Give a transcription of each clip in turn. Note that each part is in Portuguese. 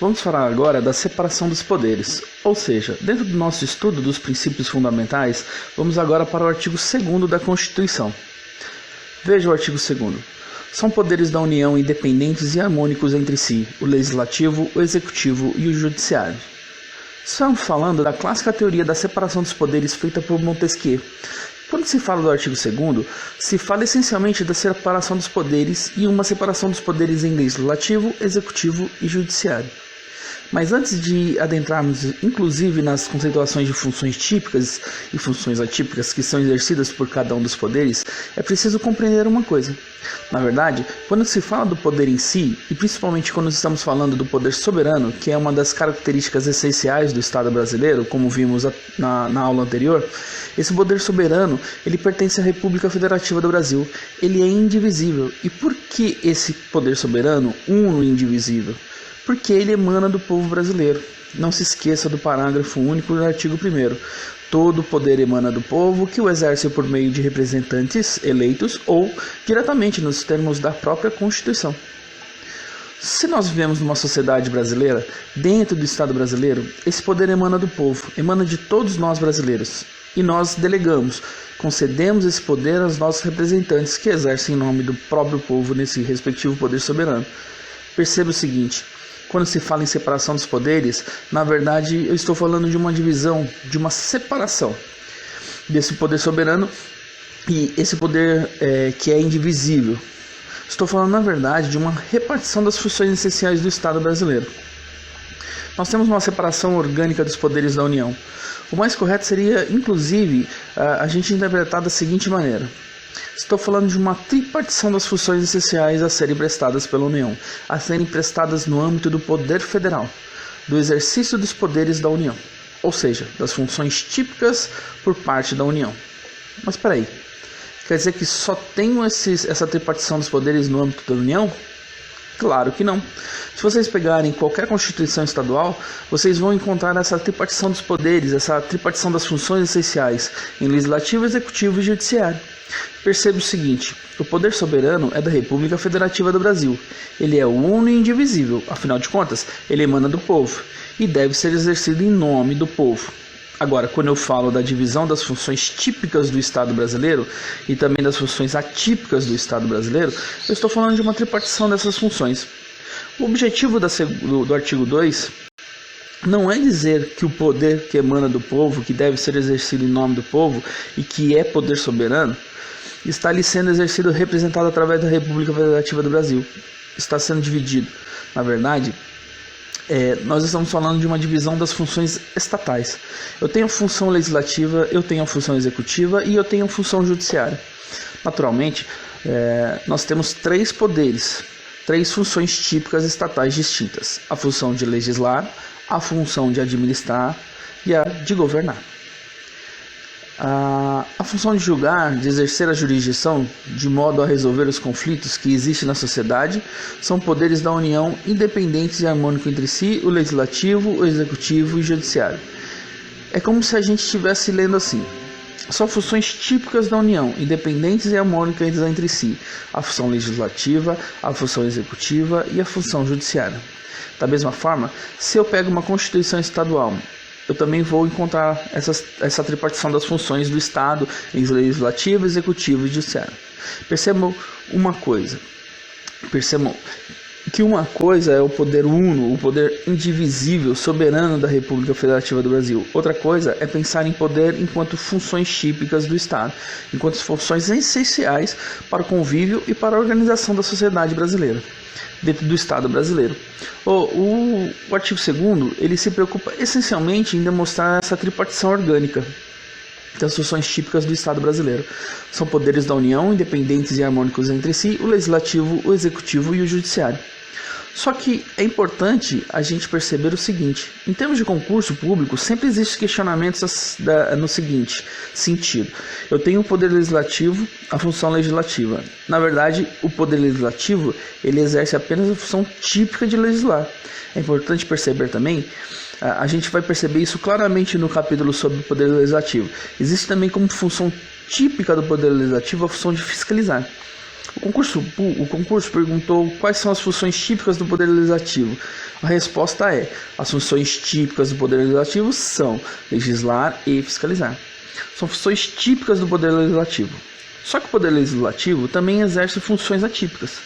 Vamos falar agora da separação dos poderes, ou seja, dentro do nosso estudo dos princípios fundamentais, vamos agora para o artigo 2º da Constituição. Veja o artigo 2º. São poderes da União independentes e harmônicos entre si, o Legislativo, o Executivo e o Judiciário. Estamos falando da clássica teoria da separação dos poderes feita por Montesquieu. Quando se fala do artigo 2º, se fala essencialmente da separação dos poderes e uma separação dos poderes em Legislativo, Executivo e Judiciário. Mas antes de adentrarmos inclusive nas conceituações de funções típicas e funções atípicas que são exercidas por cada um dos poderes, é preciso compreender uma coisa. Na verdade, quando se fala do poder em si, e principalmente quando estamos falando do poder soberano, que é uma das características essenciais do Estado brasileiro, como vimos na aula anterior, esse poder soberano, ele pertence à República Federativa do Brasil. Ele é indivisível. E por que esse poder soberano, uno e indivisível? Porque ele emana do povo brasileiro. Não se esqueça do parágrafo único do artigo 1º. Todo poder emana do povo, que o exerce por meio de representantes eleitos ou diretamente nos termos da própria Constituição. Se nós vivemos numa sociedade brasileira, dentro do Estado brasileiro, esse poder emana do povo, emana de todos nós brasileiros. E nós delegamos, concedemos esse poder aos nossos representantes, que exercem em nome do próprio povo nesse respectivo poder soberano. Perceba o seguinte. Quando se fala em separação dos poderes, na verdade eu estou falando de uma divisão, de uma separação desse poder soberano e esse poder que é indivisível. Estou falando, na verdade, de uma repartição das funções essenciais do Estado brasileiro. Nós temos uma separação orgânica dos poderes da União. O mais correto seria, inclusive, a gente interpretar da seguinte maneira. Estou falando de uma tripartição das funções essenciais a serem prestadas pela União, a serem prestadas no âmbito do poder federal, do exercício dos poderes da União, ou seja, das funções típicas por parte da União. Mas espera aí, quer dizer que só tem essa tripartição dos poderes no âmbito da União? Claro que não. Se vocês pegarem qualquer Constituição estadual, vocês vão encontrar essa tripartição dos poderes, essa tripartição das funções essenciais em Legislativo, Executivo e Judiciário. Perceba o seguinte, o poder soberano é da República Federativa do Brasil. Ele é uno e indivisível, afinal de contas, ele emana do povo e deve ser exercido em nome do povo. Agora, quando eu falo da divisão das funções típicas do Estado brasileiro e também das funções atípicas do Estado brasileiro, eu estou falando de uma tripartição dessas funções. O objetivo do artigo 2 não é dizer que o poder que emana do povo, que deve ser exercido em nome do povo e que é poder soberano, está ali sendo exercido, representado através da República Federativa do Brasil. Está sendo dividido. Na verdade, nós estamos falando de uma divisão das funções estatais. Eu tenho a função legislativa, eu tenho a função executiva e eu tenho a função judiciária. Naturalmente, nós temos três poderes, três funções típicas estatais distintas. A função de legislar, a função de administrar e a de governar. A função de julgar, de exercer a jurisdição de modo a resolver os conflitos que existem na sociedade, são poderes da União independentes e harmônicos entre si, o Legislativo, o Executivo e o Judiciário. É como se a gente estivesse lendo assim. São funções típicas da União, independentes e harmônicas entre si, a função legislativa, a função executiva e a função judiciária. Da mesma forma, se eu pego uma Constituição estadual, eu também vou encontrar essa tripartição das funções do Estado em legislativo, executivo e judiciário. Percebam uma coisa. Percebam que uma coisa é o poder uno, o poder indivisível, soberano da República Federativa do Brasil. Outra coisa é pensar em poder enquanto funções típicas do Estado, enquanto funções essenciais para o convívio e para a organização da sociedade brasileira, dentro do Estado brasileiro. O artigo 2º, ele se preocupa essencialmente em demonstrar essa tripartição orgânica das funções típicas do Estado brasileiro. São poderes da União, independentes e harmônicos entre si, o Legislativo, o Executivo e o Judiciário. Só que é importante a gente perceber o seguinte, em termos de concurso público, sempre existem questionamentos no seguinte sentido. Eu tenho o poder legislativo, a função legislativa. Na verdade, o poder legislativo, ele exerce apenas a função típica de legislar. É importante perceber também, a gente vai perceber isso claramente no capítulo sobre o poder legislativo. Existe também como função típica do poder legislativo a função de fiscalizar. O concurso perguntou quais são as funções típicas do Poder Legislativo. A resposta é: as funções típicas do Poder Legislativo são legislar e fiscalizar. São funções típicas do Poder Legislativo. Só que o Poder Legislativo também exerce funções atípicas,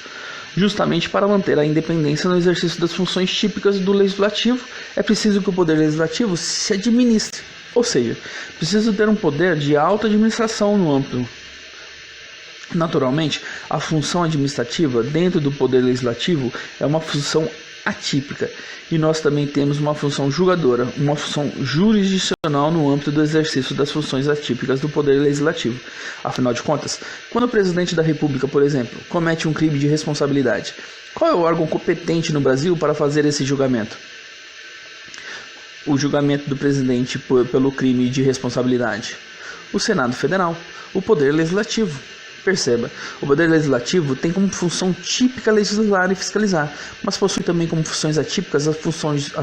justamente para manter a independência no exercício das funções típicas do Legislativo. É preciso que o Poder Legislativo se administre, ou seja, precisa ter um poder de auto-administração no âmbito. Naturalmente, a função administrativa dentro do Poder Legislativo é uma função atípica, e nós também temos uma função julgadora, uma função jurisdicional no âmbito do exercício das funções atípicas do Poder Legislativo. Afinal de contas, quando o presidente da República, por exemplo, comete um crime de responsabilidade, qual é o órgão competente no Brasil para fazer esse julgamento? O julgamento do presidente pelo crime de responsabilidade. O Senado Federal, o Poder Legislativo. Perceba, o Poder Legislativo tem como função típica legislar e fiscalizar, mas possui também como funções atípicas as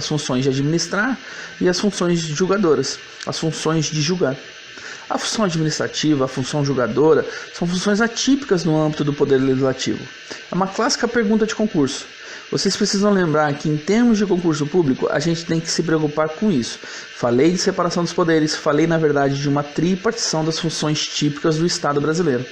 funções de administrar e as funções julgadoras, as funções de julgar. A função administrativa, a função julgadora, são funções atípicas no âmbito do Poder Legislativo. É uma clássica pergunta de concurso. Vocês precisam lembrar que, em termos de concurso público, a gente tem que se preocupar com isso. Falei de separação dos poderes, falei, na verdade, de uma tripartição das funções típicas do Estado brasileiro.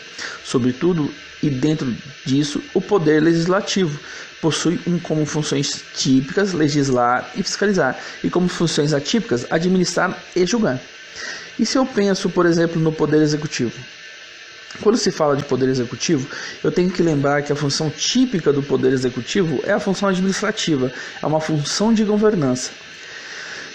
Sobretudo, e dentro disso, o Poder Legislativo possui como funções típicas legislar e fiscalizar, e como funções atípicas administrar e julgar. E se eu penso, por exemplo, no Poder Executivo? Quando se fala de Poder Executivo, eu tenho que lembrar que a função típica do Poder Executivo é a função administrativa, é uma função de governança.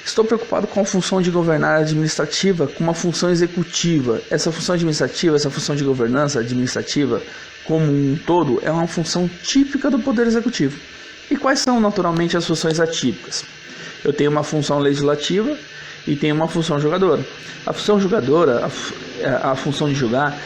Estou preocupado com a função de governar administrativa com uma função executiva. Essa função administrativa, essa função de governança administrativa, como um todo, é uma função típica do Poder Executivo. E quais são, naturalmente, as funções atípicas? Eu tenho uma função legislativa e tenho uma função julgadora. A função julgadora, a função de julgar,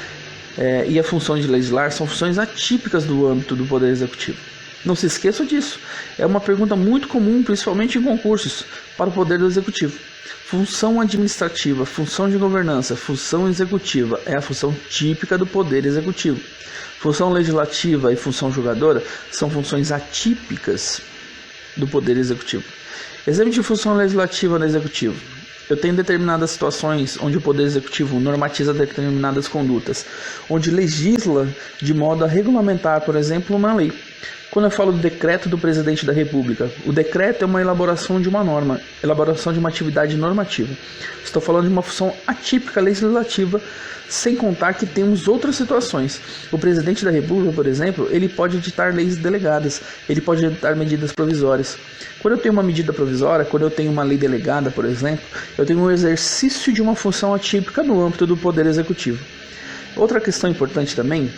e a função de legislar são funções atípicas do âmbito do Poder Executivo. Não se esqueça disso. É uma pergunta muito comum, principalmente em concursos, para o Poder do Executivo. Função administrativa, função de governança, função executiva é a função típica do Poder Executivo. Função legislativa e função julgadora são funções atípicas do Poder Executivo. Exemplo de função legislativa no Executivo. Eu tenho determinadas situações onde o Poder Executivo normatiza determinadas condutas, onde legisla de modo a regulamentar, por exemplo, uma lei. Quando eu falo do decreto do Presidente da República, o decreto é uma elaboração de uma norma, elaboração de uma atividade normativa. Estou falando de uma função atípica legislativa, sem contar que temos outras situações. O Presidente da República, por exemplo, ele pode editar leis delegadas, ele pode editar medidas provisórias. Quando eu tenho uma medida provisória, quando eu tenho uma lei delegada, por exemplo, eu tenho um exercício de uma função atípica no âmbito do Poder Executivo. Outra questão importante também,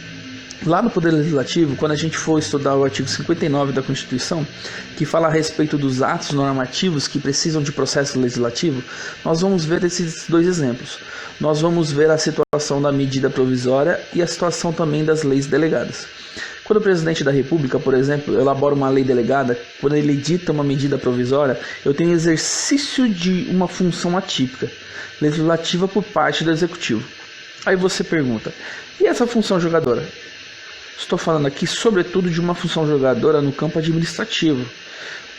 lá no Poder Legislativo, quando a gente for estudar o artigo 59 da Constituição, que fala a respeito dos atos normativos que precisam de processo legislativo, nós vamos ver esses dois exemplos. Nós vamos ver a situação da medida provisória e a situação também das leis delegadas. Quando o Presidente da República, por exemplo, elabora uma lei delegada, quando ele edita uma medida provisória, eu tenho exercício de uma função atípica, legislativa por parte do Executivo. Aí você pergunta, e essa função julgadora? Estou falando aqui, sobretudo, de uma função julgadora no campo administrativo.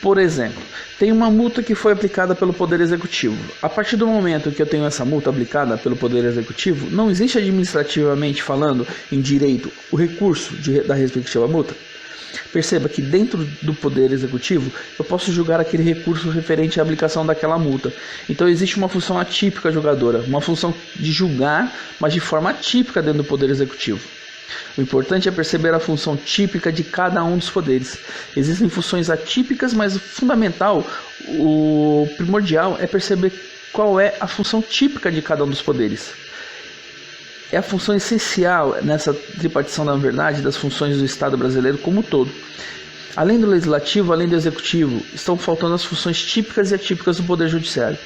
Por exemplo, tem uma multa que foi aplicada pelo Poder Executivo. A partir do momento que eu tenho essa multa aplicada pelo Poder Executivo, não existe administrativamente falando em direito o recurso da respectiva multa. Perceba que dentro do Poder Executivo eu posso julgar aquele recurso referente à aplicação daquela multa. Então existe uma função atípica julgadora, uma função de julgar, mas de forma atípica dentro do Poder Executivo. O importante é perceber a função típica de cada um dos poderes. Existem funções atípicas, mas o fundamental, o primordial, é perceber qual é a função típica de cada um dos poderes. É a função essencial nessa tripartição, na verdade, das funções do Estado brasileiro como um todo. Além do Legislativo, além do Executivo, estão faltando as funções típicas e atípicas do Poder Judiciário.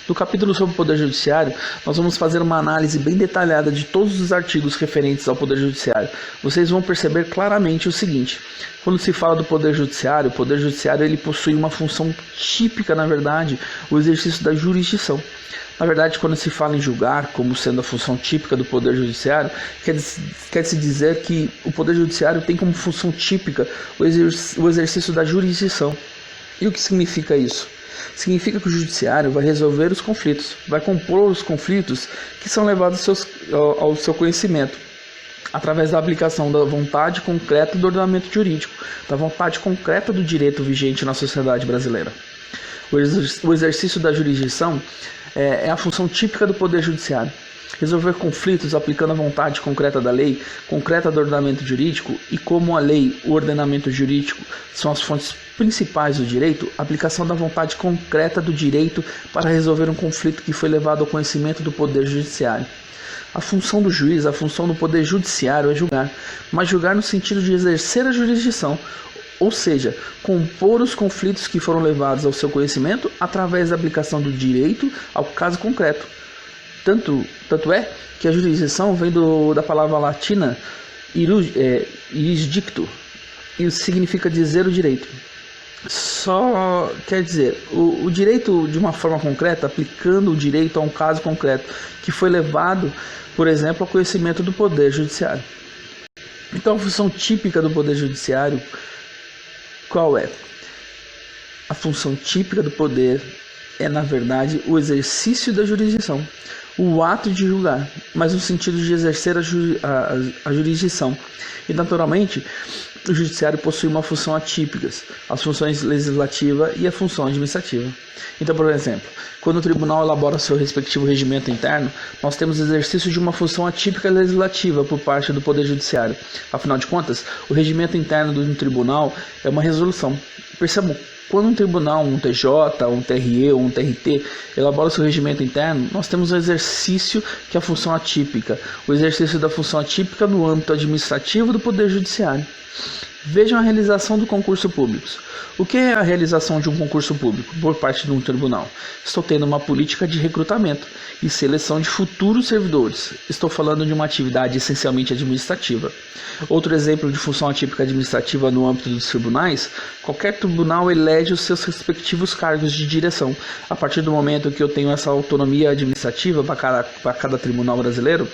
No capítulo sobre o Poder Judiciário, nós vamos fazer uma análise bem detalhada de todos os artigos referentes ao Poder Judiciário. Vocês vão perceber claramente o seguinte: quando se fala do Poder Judiciário, o Poder Judiciário ele possui uma função típica, na verdade, o exercício da jurisdição. Na verdade, quando se fala em julgar como sendo a função típica do Poder Judiciário, quer-se dizer que o Poder Judiciário tem como função típica o exercício da jurisdição. E o que significa isso? Significa que o Judiciário vai resolver os conflitos, vai compor os conflitos que são levados ao seu conhecimento, através da aplicação da vontade concreta do ordenamento jurídico, da vontade concreta do direito vigente na sociedade brasileira. O exercício da jurisdição é a função típica do Poder Judiciário. Resolver conflitos aplicando a vontade concreta da lei, concreta do ordenamento jurídico, e como a lei, o ordenamento jurídico são as fontes principais do direito, a aplicação da vontade concreta do direito para resolver um conflito que foi levado ao conhecimento do Poder Judiciário. A função do juiz, a função do Poder Judiciário é julgar, mas julgar no sentido de exercer a jurisdição, ou seja, compor os conflitos que foram levados ao seu conhecimento através da aplicação do direito ao caso concreto. Tanto é que a jurisdição vem da palavra latina ius dicto, e significa dizer o direito. Só quer dizer, o direito de uma forma concreta, aplicando o direito a um caso concreto, que foi levado, por exemplo, ao conhecimento do Poder Judiciário. Então, a função típica do Poder Judiciário, qual é? A função típica do poder é, na verdade, o exercício da jurisdição, o ato de julgar, mas no sentido de exercer a jurisdição. E, naturalmente, o judiciário possui uma função atípicas, as funções legislativa e a função administrativa. Então, por exemplo, quando o tribunal elabora seu respectivo regimento interno, nós temos o exercício de uma função atípica legislativa por parte do Poder Judiciário. Afinal de contas, o regimento interno do tribunal é uma resolução. Percebam, quando um tribunal, um TJ, um TRE ou um TRT elabora seu regimento interno, nós temos o exercício que é a função atípica, o exercício da função atípica no âmbito administrativo do Poder Judiciário. Vejam a realização do concurso público. O que é a realização de um concurso público por parte de um tribunal? Estou tendo uma política de recrutamento e seleção de futuros servidores. Estou falando de uma atividade essencialmente administrativa. Outro exemplo de função atípica administrativa no âmbito dos tribunais: qualquer tribunal elege os seus respectivos cargos de direção. A partir do momento que eu tenho essa autonomia administrativa para cada tribunal brasileiro,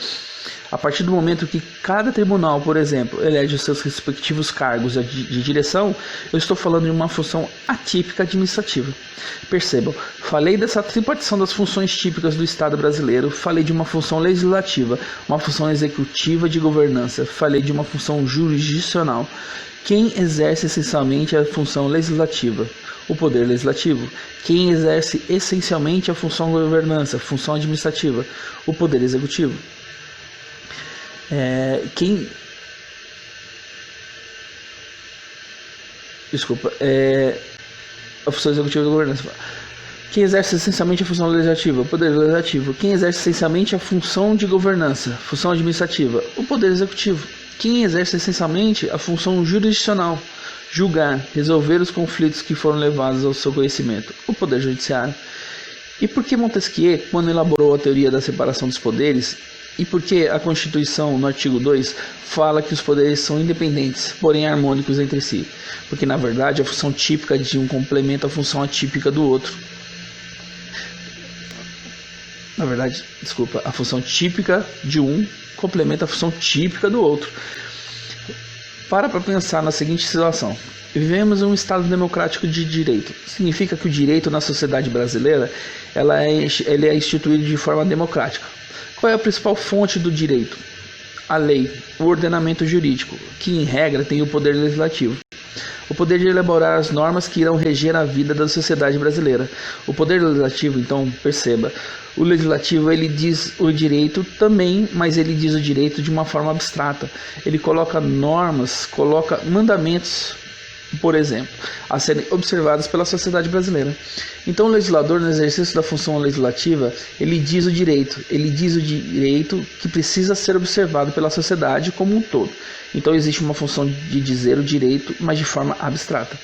a partir do momento que cada tribunal, por exemplo, elege os seus respectivos cargos de direção, eu estou falando de uma função atípica administrativa. Percebam, falei dessa tripartição das funções típicas do Estado brasileiro, falei de uma função legislativa, uma função executiva de governança, falei de uma função jurisdicional. Quem exerce essencialmente a função legislativa? O Poder Legislativo. Quem exerce essencialmente a função governança, função administrativa? O Poder Executivo. A função executiva da governança. Quem exerce essencialmente a função legislativa? O Poder Legislativo. Quem exerce essencialmente a função de governança? Função administrativa? O Poder Executivo. Quem exerce essencialmente a função jurisdicional? Julgar, resolver os conflitos que foram levados ao seu conhecimento? O Poder Judiciário. E por que Montesquieu, quando elaborou a teoria da separação dos poderes, e por que a Constituição, no artigo 2, fala que os poderes são independentes, porém harmônicos entre si? Porque, na verdade, a função típica de um complementa a função atípica do outro. A função típica de um complementa a função típica do outro. Para pensar na seguinte situação. Vivemos em um Estado democrático de direito. Significa que o direito na sociedade brasileira ele é instituído de forma democrática. Qual é a principal fonte do direito? A lei, o ordenamento jurídico, que em regra tem o poder legislativo. O poder de elaborar as normas que irão reger a vida da sociedade brasileira. O poder legislativo, então, perceba, o legislativo ele diz o direito também, mas ele diz o direito de uma forma abstrata. Ele coloca normas, coloca mandamentos, por exemplo, a serem observados pela sociedade brasileira. Então o legislador, no exercício da função legislativa, ele diz o direito que precisa ser observado pela sociedade como um todo. Então existe uma função de dizer o direito, mas de forma abstrata.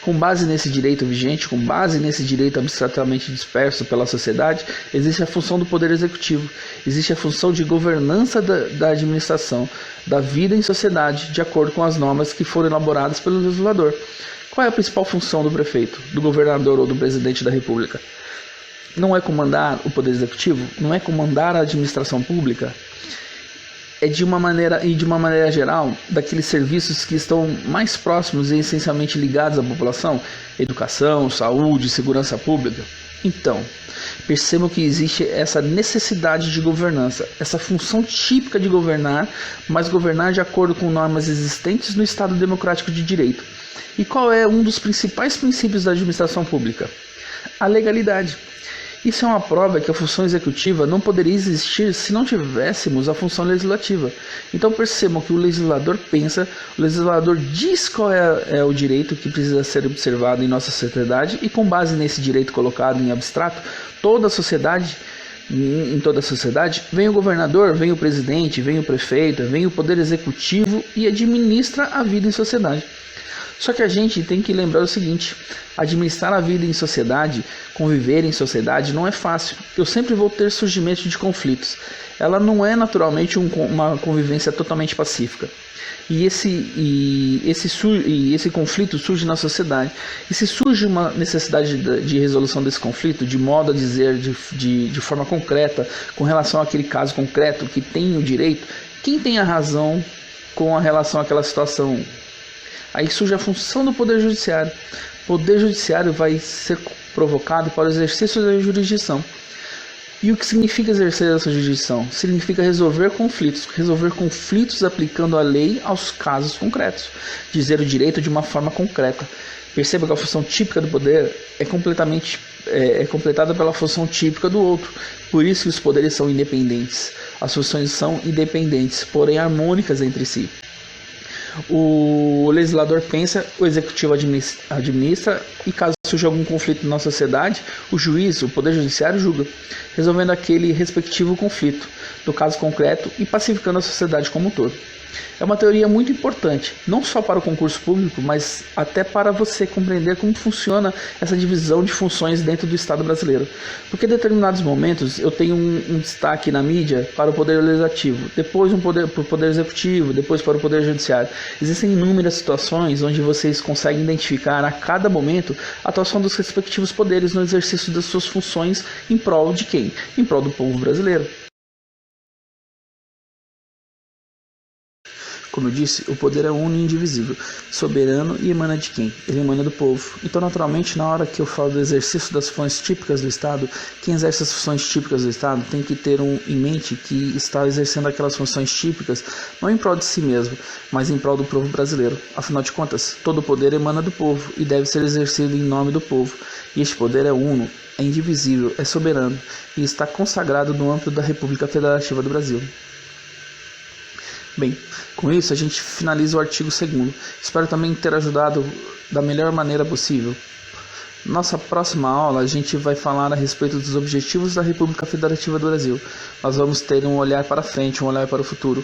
Com base nesse direito vigente, com base nesse direito abstratamente disperso pela sociedade, existe a função do Poder Executivo, existe a função de governança da administração, da vida em sociedade, de acordo com as normas que foram elaboradas pelo legislador. Qual é a principal função do prefeito, do governador ou do presidente da República? não é comandar o Poder Executivo, não é comandar a administração pública, é de uma maneira geral, daqueles serviços que estão mais próximos e essencialmente ligados à população, educação, saúde, segurança pública. Então, percebam que existe essa necessidade de governança, essa função típica de governar, mas governar de acordo com normas existentes no Estado Democrático de Direito. E qual é um dos principais princípios da administração pública? A legalidade. Isso é uma prova que a função executiva não poderia existir se não tivéssemos a função legislativa. Então percebam que o legislador pensa, o legislador diz qual é o direito que precisa ser observado em nossa sociedade e com base nesse direito colocado em abstrato, em toda a sociedade, vem o governador, vem o presidente, vem o prefeito, vem o poder executivo e administra a vida em sociedade. Só que a gente tem que lembrar o seguinte: administrar a vida em sociedade, conviver em sociedade não é fácil. Eu sempre vou ter surgimento de conflitos. Ela não é naturalmente uma convivência totalmente pacífica. E esse conflito surge na sociedade. E se surge uma necessidade de resolução desse conflito, de modo a dizer, de forma concreta, com relação àquele caso concreto que tem o direito, quem tem a razão com relação àquela situação? Aí surge a função do Poder Judiciário. O Poder Judiciário vai ser provocado para o exercício da jurisdição. E o que significa exercer essa jurisdição? Significa resolver conflitos aplicando a lei aos casos concretos, dizer o direito de uma forma concreta. Perceba que a função típica do poder é completada pela função típica do outro. Por isso que os poderes são independentes. As funções são independentes, porém harmônicas entre si. O legislador pensa, o executivo administra e caso surja algum conflito na sociedade, o juiz, o poder judiciário julga, resolvendo aquele respectivo conflito do caso concreto e pacificando a sociedade como um todo. É uma teoria muito importante, não só para o concurso público, mas até para você compreender como funciona essa divisão de funções dentro do Estado brasileiro. Porque em determinados momentos eu tenho um destaque na mídia para o Poder Legislativo, depois para o Poder Executivo, depois para o Poder Judiciário. Existem inúmeras situações onde vocês conseguem identificar a cada momento a atuação dos respectivos poderes no exercício das suas funções em prol de quem? Em prol do povo brasileiro. Como eu disse, o poder é único e indivisível, soberano e emana de quem? Ele emana do povo. Então, naturalmente, na hora que eu falo do exercício das funções típicas do Estado, quem exerce as funções típicas do Estado tem que ter em mente que está exercendo aquelas funções típicas não em prol de si mesmo, mas em prol do povo brasileiro. Afinal de contas, todo poder emana do povo e deve ser exercido em nome do povo. E este poder é uno, é indivisível, é soberano e está consagrado no âmbito da República Federativa do Brasil. Bem, com isso a gente finaliza o artigo 2º. Espero também ter ajudado da melhor maneira possível. Nossa próxima aula a gente vai falar a respeito dos objetivos da República Federativa do Brasil. Nós vamos ter um olhar para frente, um olhar para o futuro.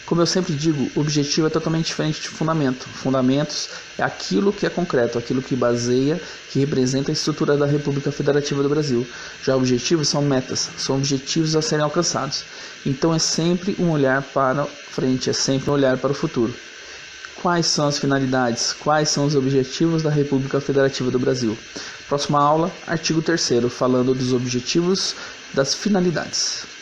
Como eu sempre digo, o objetivo é totalmente diferente de fundamento. Fundamentos é aquilo que é concreto, aquilo que baseia, que representa a estrutura da República Federativa do Brasil. Já objetivos são metas, são objetivos a serem alcançados. Então é sempre um olhar para frente, é sempre um olhar para o futuro. Quais são as finalidades? Quais são os objetivos da República Federativa do Brasil? Próxima aula, artigo 3º, falando dos objetivos das finalidades.